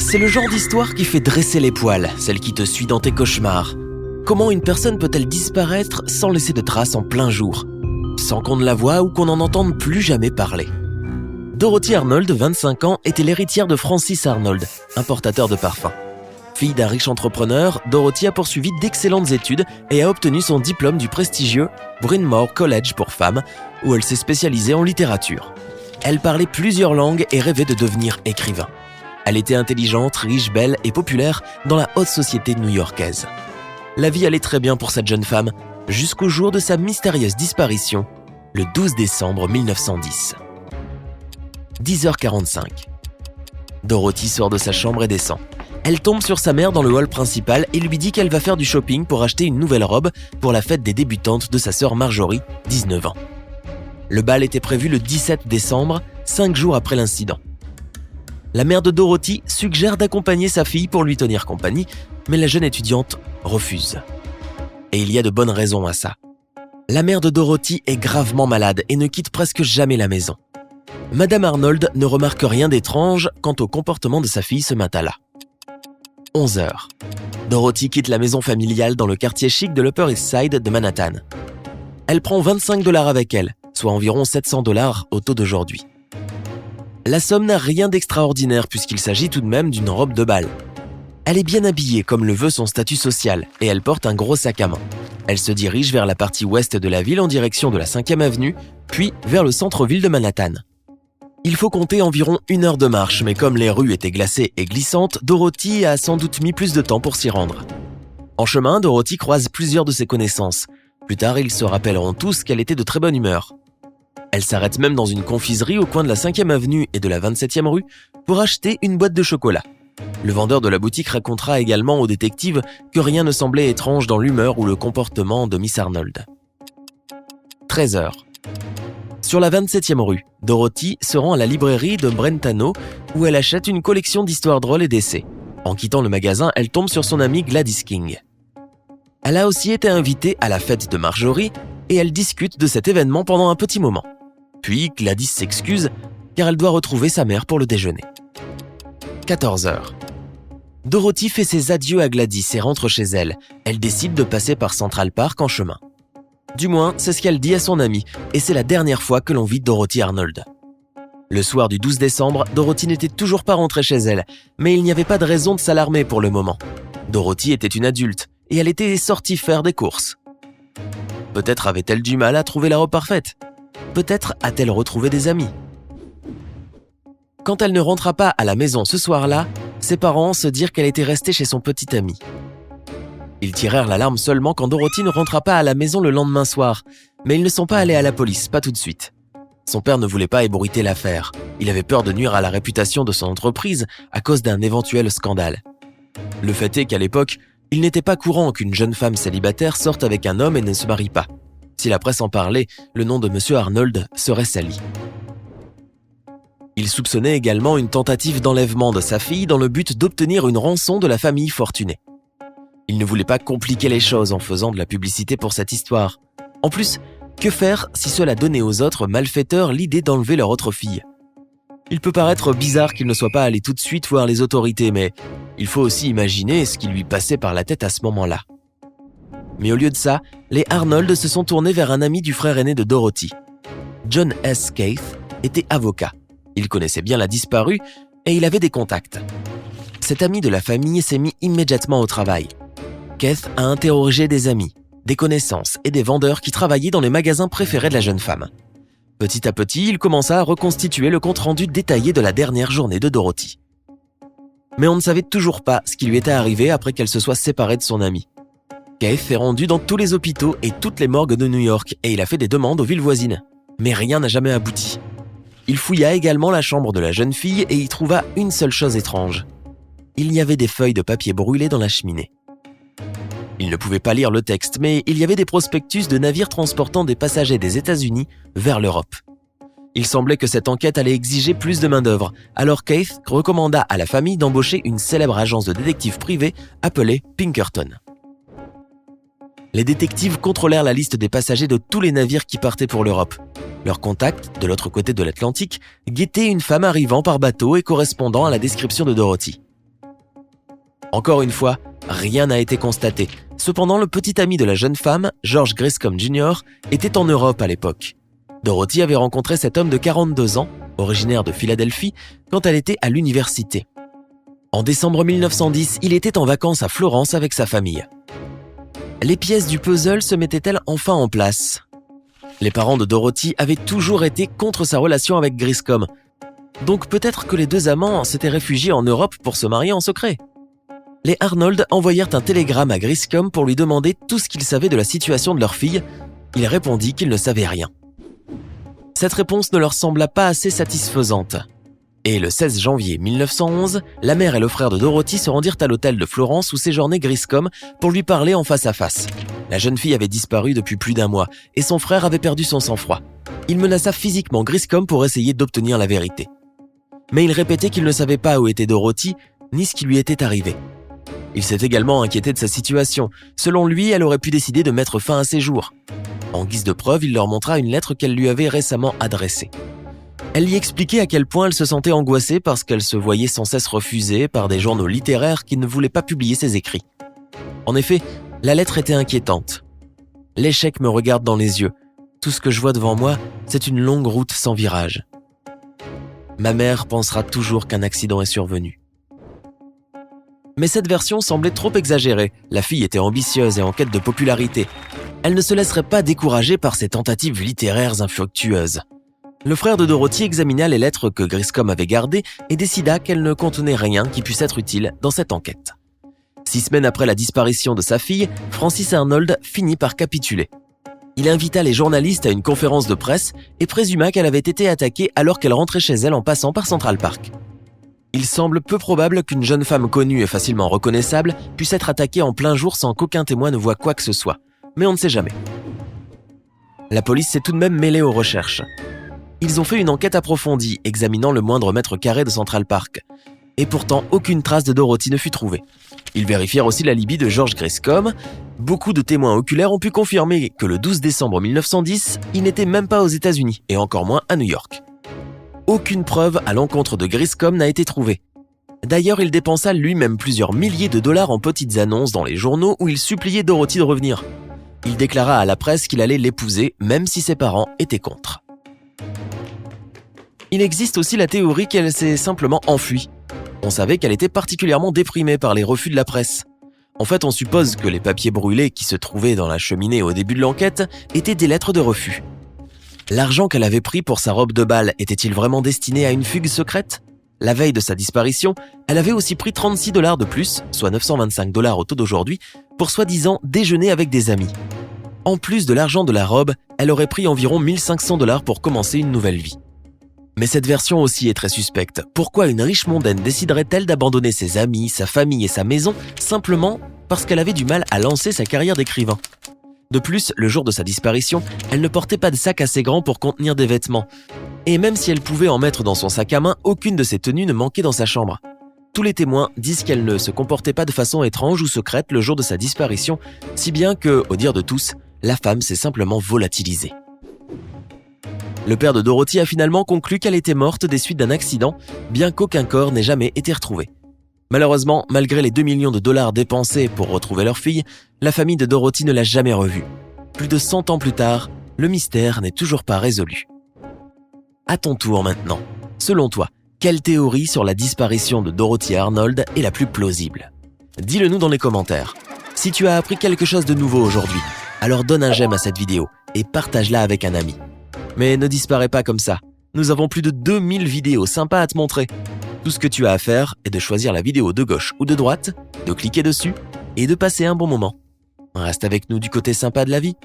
C'est le genre d'histoire qui fait dresser les poils, celle qui te suit dans tes cauchemars. Comment une personne peut-elle disparaître sans laisser de traces en plein jour, sans qu'on ne la voie ou qu'on n'en entende plus jamais parler? Dorothy Arnold, 25 ans, était l'héritière de Francis Arnold, importateur de parfums. Fille d'un riche entrepreneur, Dorothy a poursuivi d'excellentes études et a obtenu son diplôme du prestigieux Bryn Mawr College pour femmes, où elle s'est spécialisée en littérature. Elle parlait plusieurs langues et rêvait de devenir écrivain. Elle était intelligente, riche, belle et populaire dans la haute société new-yorkaise. La vie allait très bien pour cette jeune femme, jusqu'au jour de sa mystérieuse disparition, le 12 décembre 1910. 10h45. Dorothy sort de sa chambre et descend. Elle tombe sur sa mère dans le hall principal et lui dit qu'elle va faire du shopping pour acheter une nouvelle robe pour la fête des débutantes de sa sœur Marjorie, 19 ans. Le bal était prévu le 17 décembre, 5 jours après l'incident. La mère de Dorothy suggère d'accompagner sa fille pour lui tenir compagnie, mais la jeune étudiante refuse. Et il y a de bonnes raisons à ça. La mère de Dorothy est gravement malade et ne quitte presque jamais la maison. Madame Arnold ne remarque rien d'étrange quant au comportement de sa fille ce matin-là. 11h. Dorothy quitte la maison familiale dans le quartier chic de l'Upper East Side de Manhattan. Elle prend $25 avec elle, soit environ $700 au taux d'aujourd'hui. La somme n'a rien d'extraordinaire puisqu'il s'agit tout de même d'une robe de bal. Elle est bien habillée comme le veut son statut social et elle porte un gros sac à main. Elle se dirige vers la partie ouest de la ville en direction de la 5e avenue, puis vers le centre-ville de Manhattan. Il faut compter environ 1 heure de marche, mais comme les rues étaient glacées et glissantes, Dorothy a sans doute mis plus de temps pour s'y rendre. En chemin, Dorothy croise plusieurs de ses connaissances. Plus tard, ils se rappelleront tous qu'elle était de très bonne humeur. Elle s'arrête même dans une confiserie au coin de la 5e avenue et de la 27e rue pour acheter une boîte de chocolat. Le vendeur de la boutique racontera également au détective que rien ne semblait étrange dans l'humeur ou le comportement de Miss Arnold. 13h. Sur la 27e rue, Dorothy se rend à la librairie de Brentano où elle achète une collection d'histoires drôles et d'essais. En quittant le magasin, elle tombe sur son amie Gladys King. Elle a aussi été invitée à la fête de Marjorie et elle discute de cet événement pendant un petit moment. Puis Gladys s'excuse car elle doit retrouver sa mère pour le déjeuner. 14h. Dorothy fait ses adieux à Gladys et rentre chez elle. Elle décide de passer par Central Park en chemin. Du moins, c'est ce qu'elle dit à son amie, et c'est la dernière fois que l'on vit Dorothy Arnold. Le soir du 12 décembre, Dorothy n'était toujours pas rentrée chez elle, mais il n'y avait pas de raison de s'alarmer pour le moment. Dorothy était une adulte, et elle était sortie faire des courses. Peut-être avait-elle du mal à trouver la robe parfaite. Peut-être a-t-elle retrouvé des amis. Quand elle ne rentra pas à la maison ce soir-là, ses parents se dirent qu'elle était restée chez son petit ami. Ils tirèrent l'alarme seulement quand Dorothy ne rentra pas à la maison le lendemain soir, mais ils ne sont pas allés à la police, pas tout de suite. Son père ne voulait pas ébruiter l'affaire. Il avait peur de nuire à la réputation de son entreprise à cause d'un éventuel scandale. Le fait est qu'à l'époque, il n'était pas courant qu'une jeune femme célibataire sorte avec un homme et ne se marie pas. Si la presse en parlait, le nom de Monsieur Arnold serait sali. Il soupçonnait également une tentative d'enlèvement de sa fille dans le but d'obtenir une rançon de la famille fortunée. Il ne voulait pas compliquer les choses en faisant de la publicité pour cette histoire. En plus, que faire si cela donnait aux autres malfaiteurs l'idée d'enlever leur autre fille? Il peut paraître bizarre qu'il ne soit pas allé tout de suite voir les autorités, mais il faut aussi imaginer ce qui lui passait par la tête à ce moment-là. Mais au lieu de ça, les Arnold se sont tournés vers un ami du frère aîné de Dorothy. John S. Keith était avocat. Il connaissait bien la disparue et il avait des contacts. Cet ami de la famille s'est mis immédiatement au travail. Keith a interrogé des amis, des connaissances et des vendeurs qui travaillaient dans les magasins préférés de la jeune femme. Petit à petit, il commença à reconstituer le compte-rendu détaillé de la dernière journée de Dorothy. Mais on ne savait toujours pas ce qui lui était arrivé après qu'elle se soit séparée de son ami. Keith s'est rendu dans tous les hôpitaux et toutes les morgues de New York et il a fait des demandes aux villes voisines. Mais rien n'a jamais abouti. Il fouilla également la chambre de la jeune fille et y trouva une seule chose étrange. Il y avait des feuilles de papier brûlées dans la cheminée. Il ne pouvait pas lire le texte, mais il y avait des prospectus de navires transportant des passagers des États-Unis vers l'Europe. Il semblait que cette enquête allait exiger plus de main-d'œuvre, alors Keith recommanda à la famille d'embaucher une célèbre agence de détectives privée appelée Pinkerton. Les détectives contrôlèrent la liste des passagers de tous les navires qui partaient pour l'Europe. Leur contact, de l'autre côté de l'Atlantique, guettait une femme arrivant par bateau et correspondant à la description de Dorothy. Encore une fois, rien n'a été constaté. Cependant, le petit ami de la jeune femme, George Griscom Jr., était en Europe à l'époque. Dorothy avait rencontré cet homme de 42 ans, originaire de Philadelphie, quand elle était à l'université. En décembre 1910, il était en vacances à Florence avec sa famille. Les pièces du puzzle se mettaient-elles enfin en place ? Les parents de Dorothy avaient toujours été contre sa relation avec Griscom. Donc peut-être que les deux amants s'étaient réfugiés en Europe pour se marier en secret. Les Arnold envoyèrent un télégramme à Griscom pour lui demander tout ce qu'il savait de la situation de leur fille. Il répondit qu'il ne savait rien. Cette réponse ne leur sembla pas assez satisfaisante. Et le 16 janvier 1911, la mère et le frère de Dorothy se rendirent à l'hôtel de Florence où séjournait Griscom pour lui parler en face à face. La jeune fille avait disparu depuis plus d'1 mois et son frère avait perdu son sang-froid. Il menaça physiquement Griscom pour essayer d'obtenir la vérité. Mais il répétait qu'il ne savait pas où était Dorothy, ni ce qui lui était arrivé. Il s'est également inquiété de sa situation. Selon lui, elle aurait pu décider de mettre fin à ses jours. En guise de preuve, il leur montra une lettre qu'elle lui avait récemment adressée. Elle y expliquait à quel point elle se sentait angoissée parce qu'elle se voyait sans cesse refusée par des journaux littéraires qui ne voulaient pas publier ses écrits. En effet, la lettre était inquiétante. « L'échec me regarde dans les yeux. Tout ce que je vois devant moi, c'est une longue route sans virage. Ma mère pensera toujours qu'un accident est survenu. » Mais cette version semblait trop exagérée. La fille était ambitieuse et en quête de popularité. Elle ne se laisserait pas décourager par ses tentatives littéraires infructueuses. Le frère de Dorothy examina les lettres que Griscom avait gardées et décida qu'elles ne contenaient rien qui puisse être utile dans cette enquête. 6 semaines après la disparition de sa fille, Francis Arnold finit par capituler. Il invita les journalistes à une conférence de presse et présuma qu'elle avait été attaquée alors qu'elle rentrait chez elle en passant par Central Park. Il semble peu probable qu'une jeune femme connue et facilement reconnaissable puisse être attaquée en plein jour sans qu'aucun témoin ne voie quoi que ce soit. Mais on ne sait jamais. La police s'est tout de même mêlée aux recherches. Ils ont fait une enquête approfondie, examinant le moindre mètre carré de Central Park. Et pourtant, aucune trace de Dorothy ne fut trouvée. Ils vérifièrent aussi l'alibi de George Griscom. Beaucoup de témoins oculaires ont pu confirmer que le 12 décembre 1910, il n'était même pas aux États-Unis, et encore moins à New York. Aucune preuve à l'encontre de Griscom n'a été trouvée. D'ailleurs, il dépensa lui-même plusieurs milliers de dollars en petites annonces dans les journaux où il suppliait Dorothy de revenir. Il déclara à la presse qu'il allait l'épouser, même si ses parents étaient contre. Il existe aussi la théorie qu'elle s'est simplement enfuie. On savait qu'elle était particulièrement déprimée par les refus de la presse. En fait, on suppose que les papiers brûlés qui se trouvaient dans la cheminée au début de l'enquête étaient des lettres de refus. L'argent qu'elle avait pris pour sa robe de bal était-il vraiment destiné à une fugue secrète ? La veille de sa disparition, elle avait aussi pris $36 de plus, soit $925 au taux d'aujourd'hui, pour soi-disant déjeuner avec des amis. En plus de l'argent de la robe, elle aurait pris environ $1500 pour commencer une nouvelle vie. Mais cette version aussi est très suspecte. Pourquoi une riche mondaine déciderait-elle d'abandonner ses amis, sa famille et sa maison simplement parce qu'elle avait du mal à lancer sa carrière d'écrivain ? De plus, le jour de sa disparition, elle ne portait pas de sac assez grand pour contenir des vêtements. Et même si elle pouvait en mettre dans son sac à main, aucune de ses tenues ne manquait dans sa chambre. Tous les témoins disent qu'elle ne se comportait pas de façon étrange ou secrète le jour de sa disparition, si bien que, au dire de tous, la femme s'est simplement volatilisée. Le père de Dorothy a finalement conclu qu'elle était morte des suites d'un accident, bien qu'aucun corps n'ait jamais été retrouvé. Malheureusement, malgré les $2 millions dépensés pour retrouver leur fille, la famille de Dorothy ne l'a jamais revue. Plus de 100 ans plus tard, le mystère n'est toujours pas résolu. À ton tour maintenant. Selon toi, quelle théorie sur la disparition de Dorothy Arnold est la plus plausible ? Dis-le nous dans les commentaires. Si tu as appris quelque chose de nouveau aujourd'hui, alors donne un j'aime à cette vidéo et partage-la avec un ami. Mais ne disparais pas comme ça. Nous avons plus de 2000 vidéos sympas à te montrer. Tout ce que tu as à faire est de choisir la vidéo de gauche ou de droite, de cliquer dessus et de passer un bon moment. Reste avec nous du côté sympa de la vie.